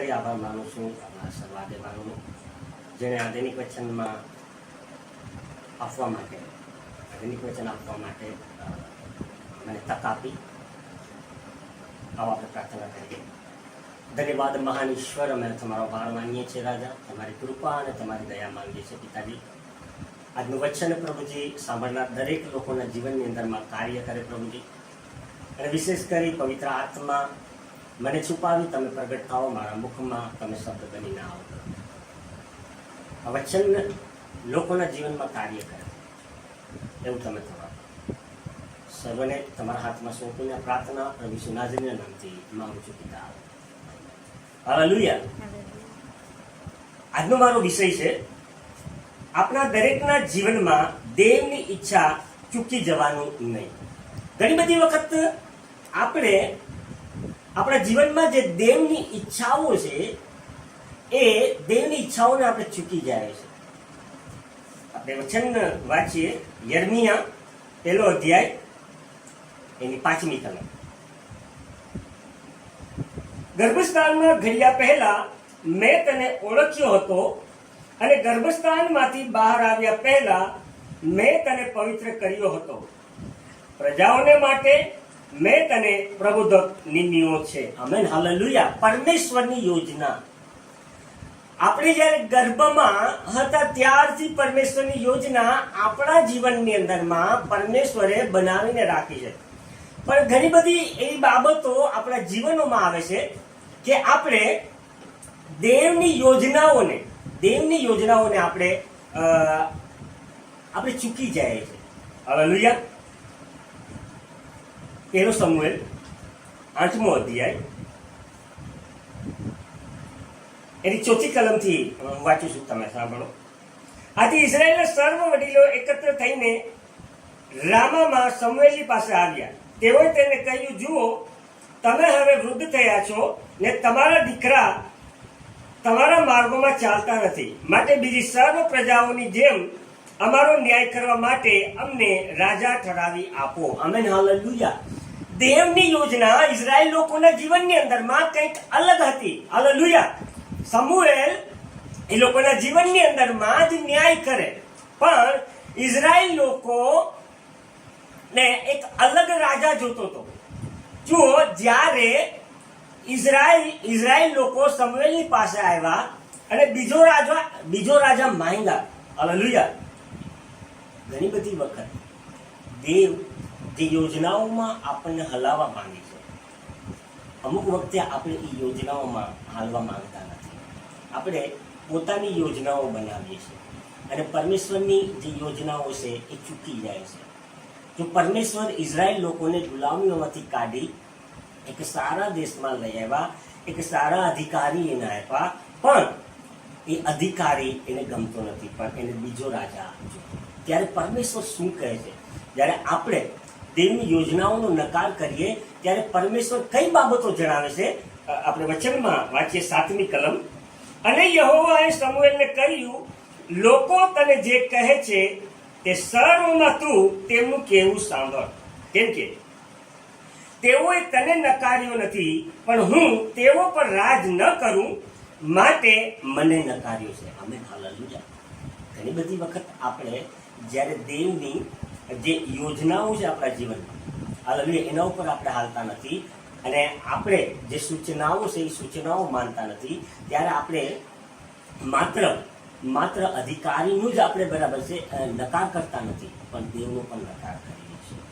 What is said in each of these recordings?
ફરી આભાર માનું છું આપણા સર્વાદેવાનોનો, જેણે આધુનિક વચનમાં આપવા માટે મને તક આપી. આવો આપણે પ્રાર્થના કરીએ. ધન્યવાદ મહાન ઈશ્વર, અમે તમારો આભાર માનીએ છીએ રાજા. તમારી કૃપા અને તમારી દયા માંગીએ છીએ પિતાજી. આજનું વચન પ્રભુજી સાંભળનાર દરેક લોકોના જીવનની અંદરમાં કાર્ય કરે પ્રભુજી, અને વિશેષ કરી પવિત્ર આત્મા મને છુપાવી તમે પ્રગટ થાઓ, મારા મુખમાં તમે શબ્દ બનીને આવો. આ વચન લોકોના જીવનમાં કાર્ય કરે એવું તમે થવા. સર્વને તમારા હાથમાં સોંપીને પ્રાર્થના પ્રભુ ઈસુ નાઝરીના નામથી માંગુ છું પિતા. હાલેલુયા. આજનો મારો વિષય છે, આપણા દરેકના જીવનમાં દેવની ઈચ્છા ચૂકી જવાનું નહીં. ઘણી બધી વખત આપણે આપણા જીવનમાં જે દેવની ઈચ્છાઓ છે એ દેવની ઈચ્છાઓને આપણે ચૂકી જાય છે. આપણે વચન વાંચીએ, યર્મિયા 1 અધ્યાય એની 5મી કલમ. ગર્ભસ્થાનમાં ઘડિયા પહેલા મેં તને ઓળખ્યો હતો, અને ગર્ભસ્થાનમાંથી બહાર આવ્યા પહેલા મેં તને પવિત્ર કર્યો હતો. પ્રજાઓને માટે મેં તને પ્રબોધક નિમ્યો છે. Amen, hallelujah. પરમેશ્વરની યોજના આપણે જ્યારે ગર્ભમાં હતા ત્યારથી પરમેશ્વરની યોજના આપણા જીવનની અંદરમાં પરમેશ્વરે બનાવીને રાખી છે. પણ ઘણી બધી એવી બાબતો આપણા જીવનોમાં આવે છે કે આપણે દેવની યોજનાઓને આપણે ચૂકી જાય છે. હાલેલુયા. 1 શમુએલ 8મો અધ્યાય એની 4મી કલમથી વાંચું છું, તમે સાંભળો. આથી ઇઝરાયેલના સર્વ વડીલો એકત્ર થઈને રામામાં શમુએલની પાસે આવ્યા. તેઓએ તેને કહ્યું, જુઓ, તમે હવે વૃદ્ધ થયા છો ને તમારા દીકરા તમારા માર્ગોમાં ચાલતા નથી, માટે બીજી સર્વ પ્રજાઓની જેમ અમારો ન્યાય કરવા માટે અમને રાજા ઠરાવી આપો. Amen, hallelujah. દેવની યોજના ઇઝરાયેલ લોકોના જીવનની અંદરમાં કંઈક અલગ હતી. હાલેલુયા. શમુએલ એ લોકોના જીવનની અંદરમાં જ ન્યાય કરે, પણ ઇઝરાયેલ લોકો ને એક અલગ રાજા જોતો હતો. જુઓ, જ્યારે ઇઝરાયેલ લોકો શમુએલની પાસે આવ્યા અને બીજો રાજા માંગ્યા. હાલેલુયા. ઘણી બધી વખત દેવ જે યોજનાઓમાં આપણને હલાવવા માંગે છે, અમુક વખતે આપણે એ યોજનાઓમાં હાલવા માંગતા નથી. આપણે પોતાની યોજનાઓ બનાવીએ છીએ અને પરમેશ્વરની જે યોજનાઓ છે એ ચૂકી જાય છે. જો પરમેશ્વર ઇઝરાયેલ લોકોને ગુલામીઓમાંથી કાઢી એક સારા દેશમાં લઈ આવ્યા, એક સારા અધિકારી એને આપ્યા, પણ એ અધિકારી એને ગમતો નથી, પણ એને બીજો રાજા આપજો. ત્યારે પરમેશ્વર શું કહે છે? જ્યારે આપણે દેવની યોજનાઓનો નકાર કરીએ ત્યારે પરમેશ્વર કઈ બાબતો જણાવે છે? આપણે વચનમાં વાંચીએ 7મી કલમ. અને યહોવાએ શમુએલને કહ્યું, લોકો તને જે કહે છે તે સર્વમાં તું તેમનું કહેવું સાંભળ, કેમ કે તેઓએ તને નકાર્યો નથી, પણ હું તેઓ પર રાજ ન કરું માટે મને નકાર્યો છે. Amen, hallelujah. ઘણી બધી વખત આપણે જ્યારે દેવની જે યોજનાઓ છે આપણા જીવનમાં, હાલેલુયા, એના ઉપર આપણે હાલતા નથી અને આપણે જે સૂચનાઓ છે એ સૂચનાઓ માનતા નથી, ત્યારે આપણે માત્ર અધિકારીનું જ આપણે બરાબર છે નકાર કરતા નથી, પણ દેવનો પણ નકાર કરીએ છીએ.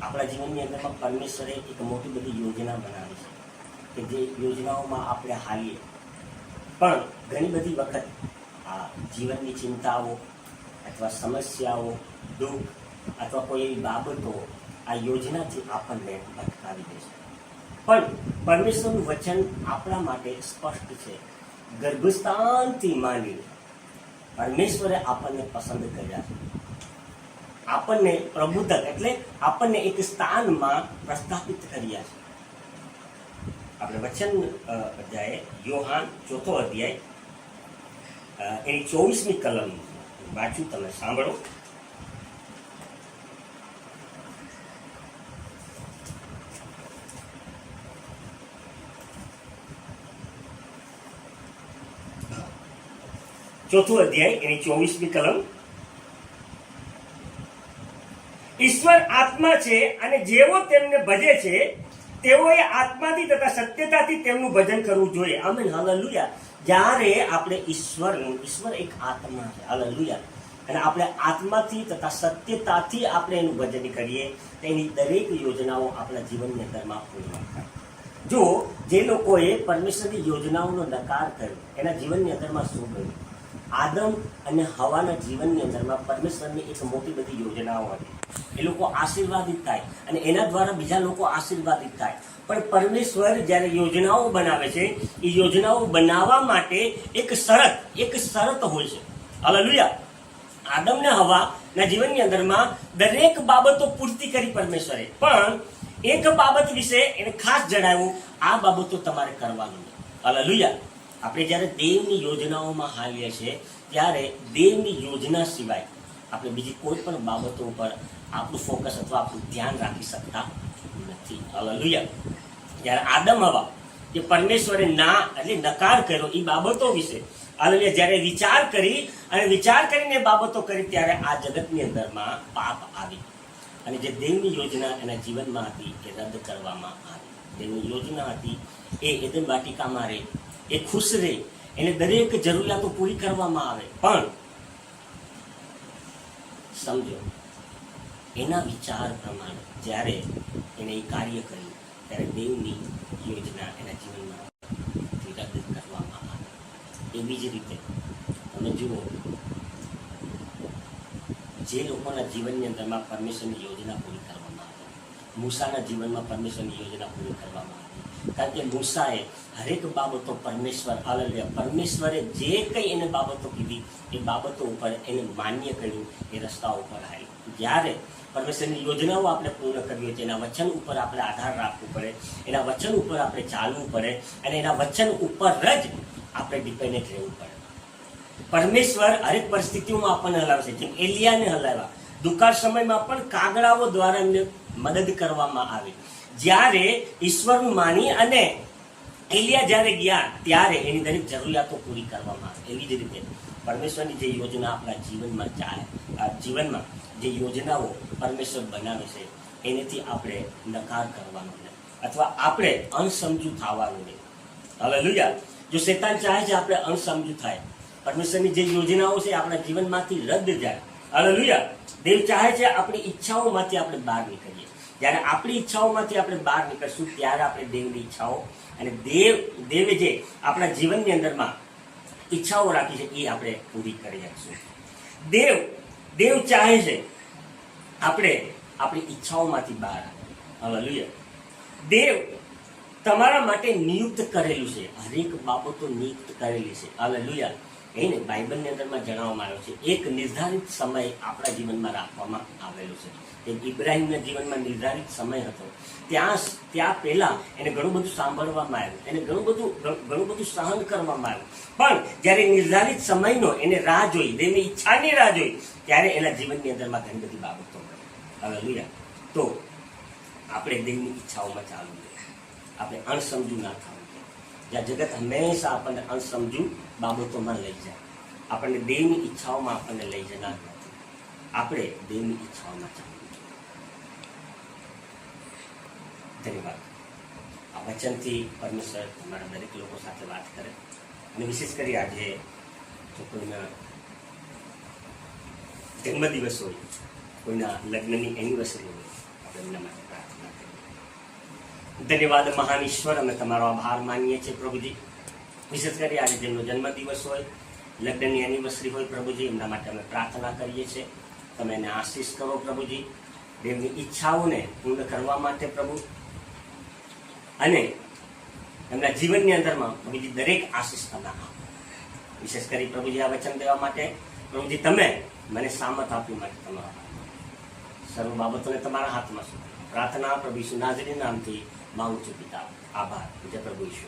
આપણા જીવનની અંદરમાં પરમેશ્વરે એક મોટી બધી યોજના બનાવી છે કે જે યોજનાઓમાં આપણે હાલીએ, પણ ઘણી બધી વખત આ જીવનની ચિંતાઓ અથવા સમસ્યાઓ, દુઃખ અથવા કોઈ એવી બાબતો આ યોજનાથી આપણને ભટકાવી દે છે. પણ પરમેશ્વરનું વચન આપણા માટે સ્પષ્ટ છે. ગર્ભસ્થાનથી માંડીને પરમેશ્વરે આપણને પસંદ કર્યા છે, આપણને પ્રબુદ્ધક એટલે આપણને એક સ્થાનમાં પ્રસ્થાપિત કર્યા છે. આપણે વચન અધ્યાય યોહાન 4 અધ્યાય એની 24મી કલમ વાંચું, તમે સાંભળો. ચોથું અધ્યાય એની 24મી કલમ. ઈશ્વર આત્મા છે અને જેઓ તેમને ભજે છે તેઓએ આત્માથી તથા સત્યતાથી તેમનું ભજન કરવું જોઈએ. Amen, hallelujah. જ્યારે આપણે ઈશ્વર એક આત્મા છે, હાલેલુયા, અને આપણે આત્માથી તથા સત્યતાથી આપણે એનું ભજન કરીએ તો એની દરેક યોજનાઓ આપણા જીવનની અંદરમાં પૂર્ણ થાય. જો જે લોકોએ પરમેશ્વરની યોજનાઓનો નકાર કર્યો એના જીવનની અંદરમાં શું કર્યું? આદમ અને હવાના જીવનની અંદરમાં પરમેશ્વરની એક મોટી બધી યોજનાઓ હતી. એ લોકો આશીર્વાદિત થાય અને એના દ્વારા બીજા લોકો આશીર્વાદિત થાય. પણ પરમેશ્વર જ્યારે યોજનાઓ બનાવે છે એ યોજનાઓ બનાવવા માટે એક શરત હોય છે. હાલેલુયા. આદમ ને હવાના જીવનની અંદરમાં દરેક બાબતો પૂર્તિ કરી પરમેશ્વરે, પણ એક બાબત વિશે એને ખાસ જણાવ્યું, આ બાબતો તમારે કરવાનું. હાલેલુયા. આપણે જ્યારે દેવની યોજનાઓમાં હાલીએ છીએ ત્યારે દેવની યોજના સિવાય આપણે બીજી કોઈ પણ બાબતો ઉપર આપણું ફોકસ અથવા આપણું ધ્યાન રાખી શકતા નથી. હાલેલુયા. જ્યારે આદમ હવા જે પરમેશ્વરે નકાર કર્યો એ બાબતો વિશે હાલેલુયા જ્યારે વિચાર કરીને બાબતો કરી ત્યારે આ જગતની અંદરમાં પાપ આવી અને જે દેવની યોજના એના જીવનમાં હતી એ રદ કરવામાં આવી. દેવની યોજના હતી એ એદન વાટિકામાં રહે, એ ખુશ રહે, એને દરેક જરૂરિયાતો પૂરી કરવામાં આવે, પણ સમજો એના વિચાર પ્રમાણે જ્યારે એને એ કાર્ય કર્યું ત્યારે દેવની યોજના એના જીવનમાં રદ કરવામાં આવે. એવી જ રીતે તમે જુઓ, જે લોકોના જીવનની અંદરમાં પરમેશ્વરની યોજના પૂરી કરવામાં આવી, મૂસાના જીવનમાં પરમેશ્વરની યોજના પૂરી કરવામાં આવી. કારણ કે મૂસાએ હરેક બાબતો પરમેશ્વરે જે કંઈ એને બાબતો કીધી એ બાબતો ઉપર એને માન્ય કર્યું, એ રસ્તા ઉપર આવ્યું. જ્યારે પરમેશ્વરની યોજનાઓ આપણે પૂર્ણ કરવી હોય છે એના વચન ઉપર આપણે આધાર રાખવું પડે, એના વચન ઉપર આપણે ચાલવું પડે અને એના વચન ઉપર જ આપણે ડિપેન્ડન્ટ રહેવું પડે. પરમેશ્વર હરેક પરિસ્થિતિઓમાં આપણને હલાવે છે. જેમ એલિયાને હલાવ્યા, દુકાળ સમયમાં પણ કાગડાઓ દ્વારા એમને મદદ કરવામાં આવી. જ્યારે ઈશ્વરનું માની અને એલિયા જ્યારે ગયા ત્યારે એની દરેક જરૂરિયાતો પૂરી કરવામાં આવે. એવી જ રીતે પરમેશ્વરની જે યોજના આપણા જીવનમાં જીવનમાં જે યોજનાઓ પરમેશ્વર બનાવે છે એનેથી આપણે નકાર કરવાનો નહીં અથવા આપણે અણસમજુ થવાનું નહીં. હાલેલુયા. જો શેતાન ચાહે છે આપણે અણસમજુ થાય, પરમેશ્વરની જે યોજનાઓ છે આપણા જીવનમાંથી રદ જાય. હાલેલુયા. દેવ ચાહે છે આપણી ઈચ્છાઓમાંથી આપણે બહાર નીકળીએ. જ્યારે આપણી ઈચ્છાઓમાંથી આપણે બહાર નીકળશું ત્યારે આપણે દેવની ઈચ્છાઓ અને દેવે જે આપણા જીવનની અંદરમાં ઈચ્છાઓ રાખી છે એ આપણે પૂરી કરી શકશું. દેવ ચાહે છે આપણે આપણી ઈચ્છાઓમાંથી બહાર આવે. હાલેલુયા. દેવ તમારા માટે નિયુક્ત કરેલું છે, હરેક બાબતો નિયુક્ત કરેલી છે. હાલેલુયા. એને બાઇબલની અંદરમાં જણાવવામાં આવ્યો છે એક નિર્ધારિત સમય આપણા જીવનમાં રાખવામાં આવેલો છે. ઇબ્રાહિમના જીવનમાં નિર્ધારિત સમય હતો. ત્યાં પહેલા એને ઘણું બધું સાંભળવામાં આવ્યું, એને ઘણું બધું સહન કરવામાં આવ્યું, પણ જ્યારે નિર્ધારિત સમયનો એને રાહ જોઈ, દેવની ઈચ્છાની રાહ જોઈ, ત્યારે એના જીવનની અંદરમાં ઘણી બધી બાબતો મળી. હાલેલુયા. તો આપણે દેવની ઈચ્છાઓમાં ચાલવું જોઈએ, આપણે અણસમજુ ના થવું જોઈએ. જ્યાં જગત હંમેશા આપણને અણસમજુ બાબતોમાં લઈ જાય, આપણને દેવની ઈચ્છાઓમાં આપણને લઈ જનાર નથી. આપણે દેવની ઈચ્છાઓમાં ચાલવું. ધન્યવાદ. આ વચનથી પરમેશ્વર તમારા દરેક લોકો સાથે વાત કરે અને વિશેષ કરી આજે જો કોઈના જન્મદિવસ હોય, કોઈના લગ્નની એનિવર્સરી હોય, આપણે એમના માટે પ્રાર્થના કરીએ. ધન્યવાદ મહાન ઈશ્વર, અમે તમારો આભાર માનીએ છીએ પ્રભુજી. વિશેષ કરી આજે જેમનો જન્મદિવસ હોય, લગ્નની એનિવર્સરી હોય પ્રભુજી, એમના માટે અમે પ્રાર્થના કરીએ છીએ. તમે એને આશીષ કરો પ્રભુજી, દેવની ઈચ્છાઓને પૂર્ણ કરવા માટે પ્રભુ, અને એમના જીવનની અંદરમાં પ્રભુજી દરેક આશીષ તમે આપો. વિશેષ કરી પ્રભુજી આ વચન દેવા માટે પ્રભુજી તમે મને સામત આપ્યું માટે તમારો સર્વ બાબતોને તમારા હાથમાં શું પ્રાર્થના પ્રભુ ઈસુ નાઝરીના નામથી માંગુ છું પિતા. આભાર. જય પ્રભુ ઈસુ.